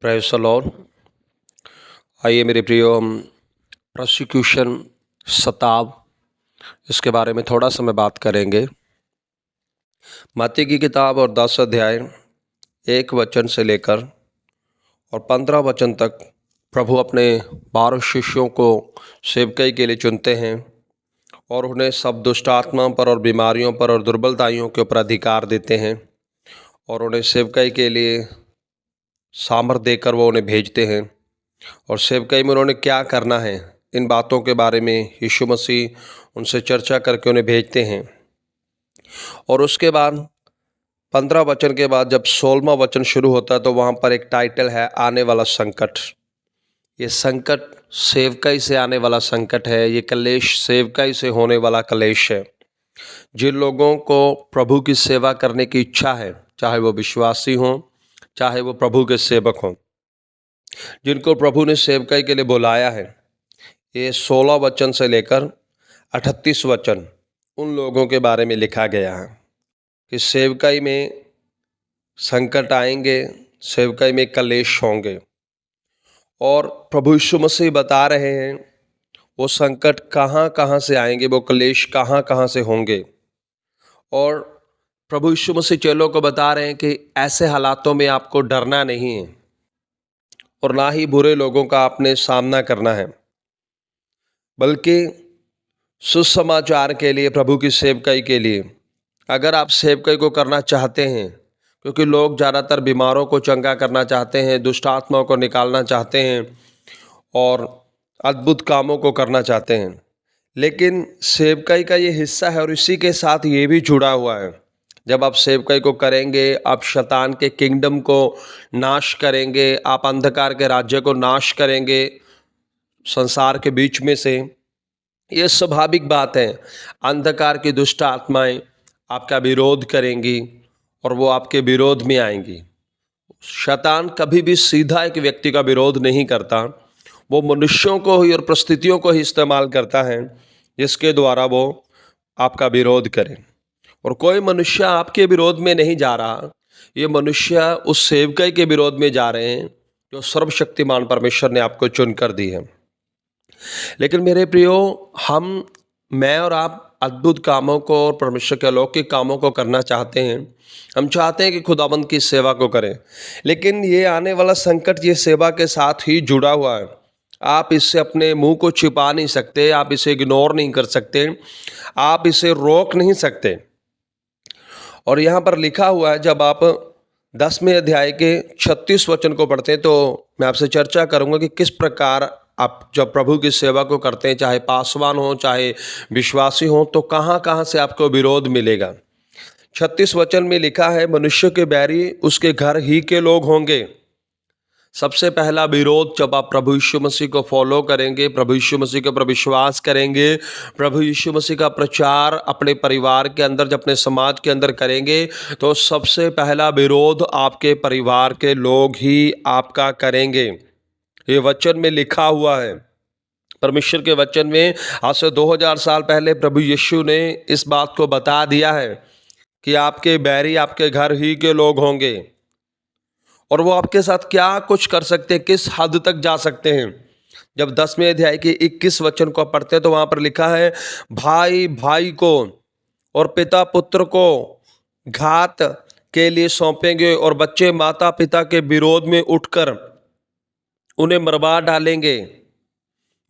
Praise the Lord. आइए मेरे प्रियो, हम प्रोसिक्यूशन सताव इसके बारे में थोड़ा सा मैं बात करेंगे। मत्ती की किताब और 10 अध्याय 1 वचन से लेकर और 15 वचन तक प्रभु अपने 12 शिष्यों को सेवकाई के लिए चुनते हैं और उन्हें सब दुष्ट आत्माओं पर और बीमारियों पर और दुर्बलताइयों के ऊपर अधिकार देते हैं और उन्हें सेवकाई के लिए सामर्थ देकर वो उन्हें भेजते हैं। और सेवकाई में उन्होंने क्या करना है, इन बातों के बारे में यीशु मसीह उनसे चर्चा करके उन्हें भेजते हैं। और उसके बाद 15 वचन के बाद जब 16वां वचन शुरू होता है तो वहाँ पर एक टाइटल है, आने वाला संकट। ये संकट सेवकाई से आने वाला संकट है, ये कलेश सेवकाई से होने वाला कलेश है। जिन लोगों को प्रभु की सेवा करने की इच्छा है, चाहे वो विश्वासी हों चाहे वो प्रभु के सेवक हों, जिनको प्रभु ने सेवकाई के लिए बुलाया है, ये 16 वचन से लेकर 38 वचन उन लोगों के बारे में लिखा गया है कि सेवकाई में संकट आएंगे, सेवकाई में कलेश होंगे। और प्रभु यीशु मसीह बता रहे हैं वो संकट कहाँ कहाँ से आएंगे, वो कलेश कहाँ कहाँ से होंगे। और प्रभु यीशु मसीह चेलों को बता रहे हैं कि ऐसे हालातों में आपको डरना नहीं है और ना ही बुरे लोगों का आपने सामना करना है, बल्कि सुसमाचार के लिए, प्रभु की सेवकाई के लिए अगर आप सेवकाई को करना चाहते हैं, क्योंकि लोग ज़्यादातर बीमारों को चंगा करना चाहते हैं, दुष्ट आत्माओं को निकालना चाहते हैं और अद्भुत कामों को करना चाहते हैं, लेकिन सेवकाई का ये हिस्सा है और इसी के साथ ये भी जुड़ा हुआ है। जब आप सेवकाई को करेंगे, आप शैतान के किंगडम को नाश करेंगे, आप अंधकार के राज्य को नाश करेंगे संसार के बीच में से। ये स्वाभाविक बात है, अंधकार की दुष्ट आत्माएं आपका विरोध करेंगी और वो आपके विरोध में आएंगी। शैतान कभी भी सीधा एक व्यक्ति का विरोध नहीं करता, वो मनुष्यों को ही और परिस्थितियों को ही इस्तेमाल करता है जिसके द्वारा वो आपका विरोध करे। और कोई मनुष्य आपके विरोध में नहीं जा रहा, ये मनुष्य उस सेवकाई के विरोध में जा रहे हैं जो सर्वशक्तिमान परमेश्वर ने आपको चुनकर दी है। लेकिन मेरे प्रियो, मैं और आप अद्भुत कामों को और परमेश्वर के अलौकिक कामों को करना चाहते हैं। हम चाहते हैं कि खुदाबंद की सेवा को करें, लेकिन ये आने वाला संकट ये सेवा के साथ ही जुड़ा हुआ है। आप इससे अपने मुंह को छिपा नहीं सकते, आप इसे इग्नोर नहीं कर सकते, आप इसे रोक नहीं सकते। और यहाँ पर लिखा हुआ है, जब आप 10वें अध्याय के 36 वचन को पढ़ते हैं तो मैं आपसे चर्चा करूँगा कि किस प्रकार आप जब प्रभु की सेवा को करते हैं, चाहे पासवान हो चाहे विश्वासी हो, तो कहाँ कहाँ से आपको विरोध मिलेगा। 36 वचन में लिखा है, मनुष्य के बैरी उसके घर ही के लोग होंगे। सबसे पहला विरोध, जब आप प्रभु यीशु मसीह को फॉलो करेंगे, प्रभु यीशु मसीह के ऊपर विश्वास करेंगे, प्रभु यीशु मसीह का प्रचार अपने परिवार के अंदर, जब अपने समाज के अंदर करेंगे, तो सबसे पहला विरोध आपके परिवार के लोग ही आपका करेंगे। ये वचन में लिखा हुआ है, परमेश्वर के वचन में। आज से 2000 साल पहले प्रभु यीशु ने इस बात को बता दिया है कि आपके बैरी आपके घर ही के लोग होंगे और वो आपके साथ क्या कुछ कर सकते हैं, किस हद तक जा सकते हैं। जब 10वें अध्याय के 21 वचन को पढ़ते हैं तो वहाँ पर लिखा है, भाई भाई को और पिता पुत्र को घात के लिए सौंपेंगे और बच्चे माता पिता के विरोध में उठकर उन्हें मरवा डालेंगे।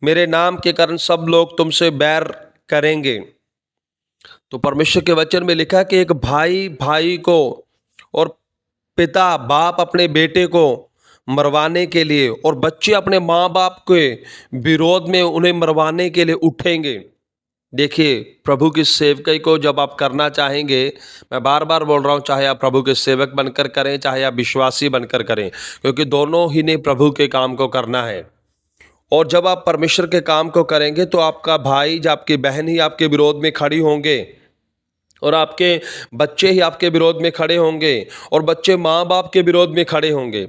मेरे नाम के कारण सब लोग तुमसे बैर करेंगे। तो परमेश्वर के वचन में लिखा कि एक भाई भाई को और पिता बाप अपने बेटे को मरवाने के लिए और बच्चे अपने माँ बाप के विरोध में उन्हें मरवाने के लिए उठेंगे। देखिए, प्रभु की सेवकाई को जब आप करना चाहेंगे, मैं बार बार बोल रहा हूँ, चाहे आप प्रभु के सेवक बनकर करें चाहे आप विश्वासी बनकर करें, क्योंकि दोनों ही ने प्रभु के काम को करना है। और जब आप परमेश्वर के काम को करेंगे तो आपका भाई या आपकी बहन ही आपके विरोध में खड़ी होंगे और आपके बच्चे ही आपके विरोध में खड़े होंगे और बच्चे माँ बाप के विरोध में खड़े होंगे।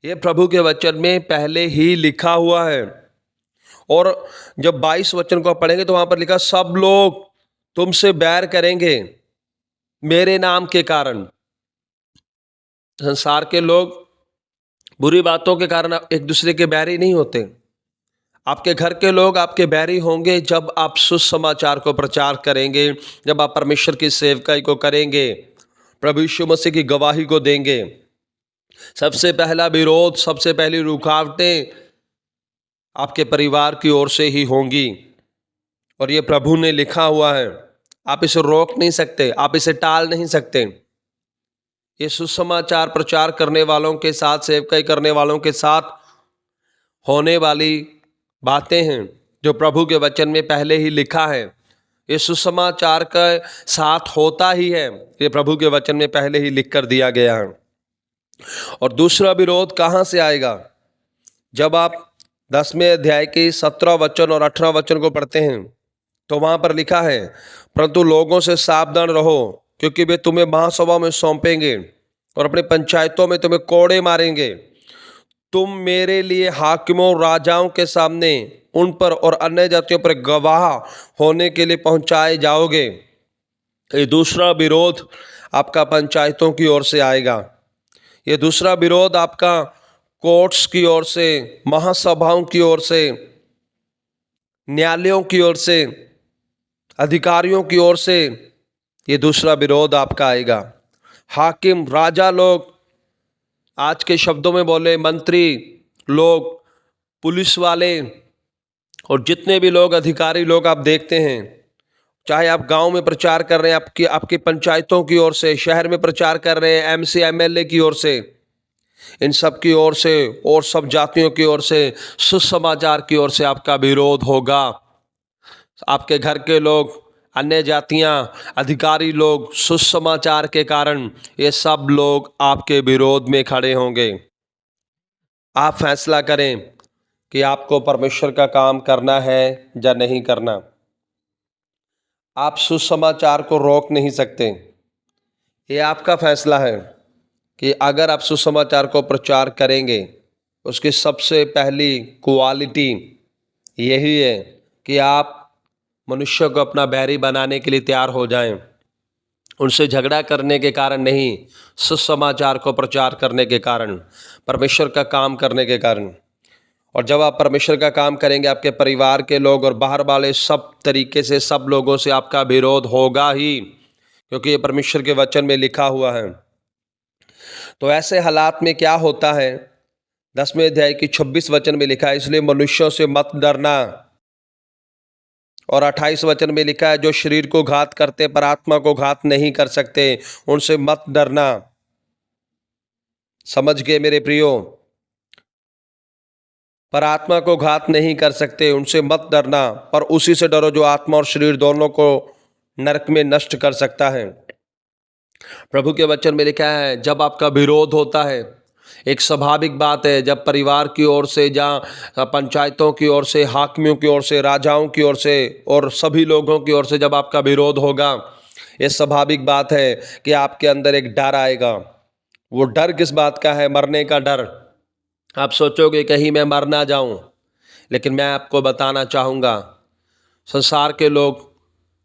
ये प्रभु के वचन में पहले ही लिखा हुआ है। और जब 22 वचन को आप पढ़ेंगे तो वहाँ पर लिखा, सब लोग तुमसे बैर करेंगे मेरे नाम के कारण। संसार के लोग बुरी बातों के कारण एक दूसरे के बैरी नहीं होते। आपके घर के लोग आपके बैरी होंगे जब आप सुसमाचार को प्रचार करेंगे, जब आप परमेश्वर की सेवकाई को करेंगे, प्रभु यीशु मसीह की गवाही को देंगे। सबसे पहला विरोध, सबसे पहली रुकावटें आपके परिवार की ओर से ही होंगी, और ये प्रभु ने लिखा हुआ है। आप इसे रोक नहीं सकते, आप इसे टाल नहीं सकते। ये सुसमाचार प्रचार करने वालों के साथ, सेवकाई करने वालों के साथ होने वाली बातें हैं जो प्रभु के वचन में पहले ही लिखा है। ये सुसमाचार के साथ होता ही है, ये प्रभु के वचन में पहले ही लिख कर दिया गया है। और दूसरा विरोध कहाँ से आएगा? जब आप 10वें अध्याय के 17 वचन और 18 वचन को पढ़ते हैं तो वहाँ पर लिखा है, परंतु लोगों से सावधान रहो, क्योंकि वे तुम्हें महासभा में सौंपेंगे और अपने पंचायतों में तुम्हें कोड़े मारेंगे। तुम मेरे लिए हाकिमों, राजाओं के सामने उन पर और अन्य जातियों पर गवाह होने के लिए पहुंचाए जाओगे। ये दूसरा विरोध आपका पंचायतों की ओर से आएगा। ये दूसरा विरोध आपका कोर्ट्स की ओर से, महासभाओं की ओर से, न्यायालयों की ओर से, अधिकारियों की ओर से ये दूसरा विरोध आपका आएगा। हाकिम, राजा लोग, आज के शब्दों में बोले मंत्री लोग, पुलिस वाले और जितने भी लोग, अधिकारी लोग आप देखते हैं, चाहे आप गांव में प्रचार कर रहे हैं, आपकी पंचायतों की ओर से, शहर में प्रचार कर रहे हैं, एमसी एमएलए की ओर से, इन सब की ओर से और सब जातियों की ओर से, सुसमाचार की ओर से आपका विरोध होगा। आपके घर के लोग, अन्य जातियां, अधिकारी लोग, सुसमाचार के कारण ये सब लोग आपके विरोध में खड़े होंगे। आप फैसला करें कि आपको परमेश्वर का काम करना है या नहीं करना। आप सुसमाचार को रोक नहीं सकते। ये आपका फैसला है कि अगर आप सुसमाचार को प्रचार करेंगे, उसकी सबसे पहली क्वालिटी यही है कि आप मनुष्य को अपना बैरी बनाने के लिए तैयार हो जाएं। उनसे झगड़ा करने के कारण नहीं, सुसमाचार को प्रचार करने के कारण, परमेश्वर का काम करने के कारण। और जब आप परमेश्वर का काम करेंगे, आपके परिवार के लोग और बाहर वाले सब तरीके से, सब लोगों से आपका विरोध होगा ही, क्योंकि ये परमेश्वर के वचन में लिखा हुआ है। तो ऐसे हालात में क्या होता है? 10वें अध्याय की 26 वचन में लिखा है, इसलिए मनुष्यों से मत डरना। और 28 वचन में लिखा है, जो शरीर को घात करते पर आत्मा को घात नहीं कर सकते, उनसे मत डरना। समझ गए मेरे प्रियो? पर आत्मा को घात नहीं कर सकते, उनसे मत डरना, पर उसी से डरो जो आत्मा और शरीर दोनों को नरक में नष्ट कर सकता है। प्रभु के वचन में लिखा है, जब आपका विरोध होता है, एक स्वाभाविक बात है, जब परिवार की ओर से, जहाँ पंचायतों की ओर से, हाकिमों की ओर से, राजाओं की ओर से और सभी लोगों की ओर से जब आपका विरोध होगा, ये स्वाभाविक बात है कि आपके अंदर एक डर आएगा। वो डर किस बात का है? मरने का डर। आप सोचोगे कहीं मैं मर ना जाऊं, लेकिन मैं आपको बताना चाहूँगा, संसार के लोग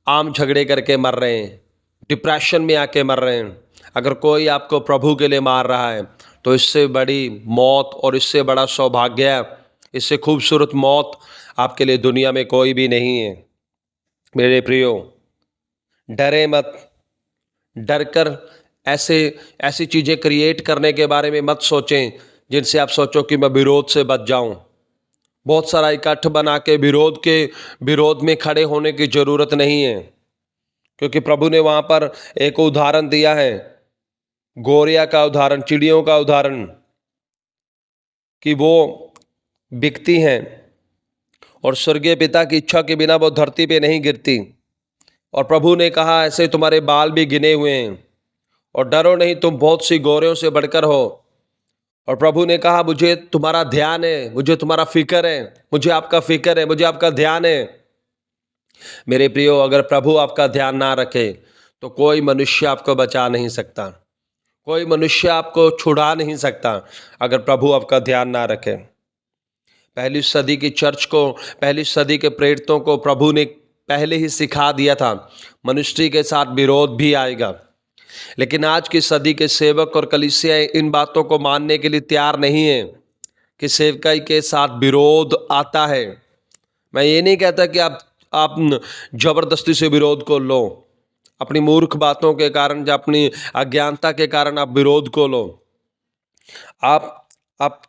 आम झगड़े करके मर रहे हैं, डिप्रेशन में आके मर रहे हैं। अगर कोई आपको प्रभु के लिए मार रहा है तो इससे बड़ी मौत और इससे बड़ा सौभाग्य, इससे खूबसूरत मौत आपके लिए दुनिया में कोई भी नहीं है। मेरे प्रियो, डरे मत। डर कर ऐसी चीज़ें क्रिएट करने के बारे में मत सोचें जिनसे आप सोचो कि मैं विरोध से बच जाऊं। बहुत सारा इकट्ठ बना के विरोध में खड़े होने की ज़रूरत नहीं है, क्योंकि प्रभु ने वहाँ पर एक उदाहरण दिया है, गोरिया का उदाहरण, चिड़ियों का उदाहरण, कि वो बिकती हैं और स्वर्गीय पिता की इच्छा के बिना वो धरती पे नहीं गिरती। और प्रभु ने कहा, ऐसे तुम्हारे बाल भी गिने हुए हैं, और डरो नहीं, तुम बहुत सी गोरियों से बढ़कर हो। और प्रभु ने कहा, मुझे तुम्हारा ध्यान है, मुझे तुम्हारा फिक्र है, मुझे आपका फिक्र है, मुझे आपका ध्यान है। मेरे प्रियो, अगर प्रभु आपका ध्यान ना रखे तो कोई मनुष्य आपको बचा नहीं सकता, कोई मनुष्य आपको छुड़ा नहीं सकता अगर प्रभु आपका ध्यान ना रखे। पहली सदी की चर्च को, पहली सदी के प्रेरितों को प्रभु ने पहले ही सिखा दिया था, मनुष्य के साथ विरोध भी आएगा। लेकिन आज की सदी के सेवक और कलीसियाएं इन बातों को मानने के लिए तैयार नहीं है कि सेवकाई के साथ विरोध आता है। मैं ये नहीं कहता कि आप जबरदस्ती से विरोध को लो, अपनी मूर्ख बातों के कारण या अपनी अज्ञानता के कारण आप विरोध को लो। आप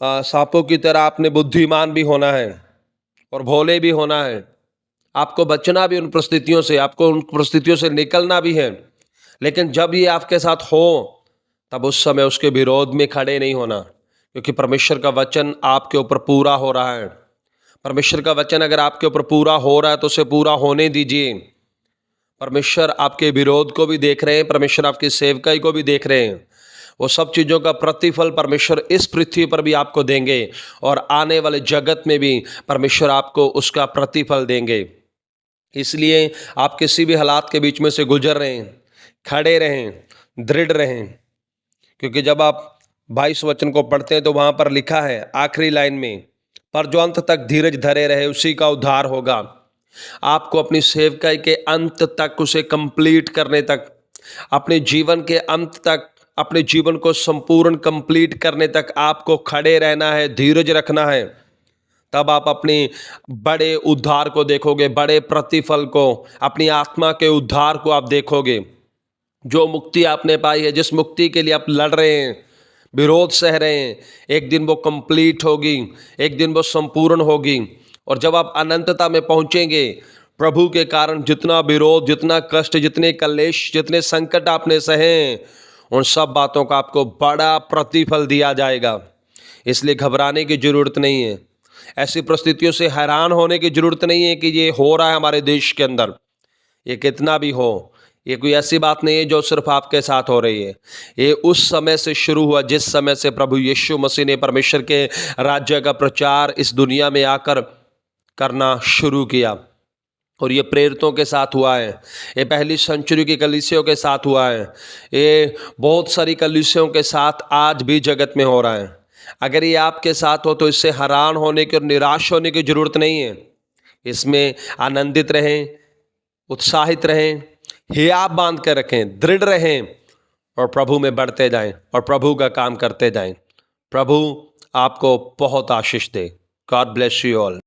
सांपों की तरह आपने बुद्धिमान भी होना है और भोले भी होना है। आपको बचना भी उन परिस्थितियों से, आपको उन परिस्थितियों से निकलना भी है। लेकिन जब ये आपके साथ हो तब उस समय उसके विरोध में खड़े नहीं होना, क्योंकि परमेश्वर का वचन आपके ऊपर पूरा हो रहा है। परमेश्वर का वचन अगर आपके ऊपर पूरा हो रहा है तो उसे पूरा होने दीजिए। परमेश्वर आपके विरोध को भी देख रहे हैं, परमेश्वर आपकी सेवकाई को भी देख रहे हैं। वो सब चीज़ों का प्रतिफल परमेश्वर इस पृथ्वी पर भी आपको देंगे और आने वाले जगत में भी परमेश्वर आपको उसका प्रतिफल देंगे। इसलिए आप किसी भी हालात के बीच में से गुजर रहे हैं, खड़े रहें, दृढ़ रहें, क्योंकि जब आप 22 वचन को पढ़ते हैं तो वहाँ पर लिखा है आखिरी लाइन में, पर जो अंत तक धीरज धरे रहे उसी का उद्धार होगा। आपको अपनी सेवकाई के अंत तक, उसे कंप्लीट करने तक, अपने जीवन के अंत तक, अपने जीवन को संपूर्ण कंप्लीट करने तक आपको खड़े रहना है, धीरज रखना है। तब आप अपने बड़े उद्धार को देखोगे, बड़े प्रतिफल को, अपनी आत्मा के उद्धार को आप देखोगे। जो मुक्ति आपने पाई है, जिस मुक्ति के लिए आप लड़ रहे हैं, विरोध सह रहे हैं, एक दिन वो कंप्लीट होगी, एक दिन वो संपूर्ण होगी। और जब आप अनंतता में पहुंचेंगे, प्रभु के कारण जितना विरोध, जितना कष्ट, जितने कलेश, जितने संकट आपने सहे, उन सब बातों का आपको बड़ा प्रतिफल दिया जाएगा। इसलिए घबराने की जरूरत नहीं है, ऐसी परिस्थितियों से हैरान होने की जरूरत नहीं है कि ये हो रहा है हमारे देश के अंदर। ये कितना भी हो, ये कोई ऐसी बात नहीं है जो सिर्फ आपके साथ हो रही है। ये उस समय से शुरू हुआ जिस समय से प्रभु यीशु मसीह ने परमेश्वर के राज्य का प्रचार इस दुनिया में आकर करना शुरू किया। और ये प्रेरितों के साथ हुआ है, ये पहली सेंचुरी की कलीसियों के साथ हुआ है, ये बहुत सारी कलीसियों के साथ आज भी जगत में हो रहा है। अगर ये आपके साथ हो तो इससे हैरान होने की और निराश होने की जरूरत नहीं है। इसमें आनंदित रहें, उत्साहित रहें, हियाब बांध कर रखें, दृढ़ रहें और प्रभु में बढ़ते जाएं और प्रभु का काम करते जाएं। प्रभु आपको बहुत आशीष दे। God bless you all.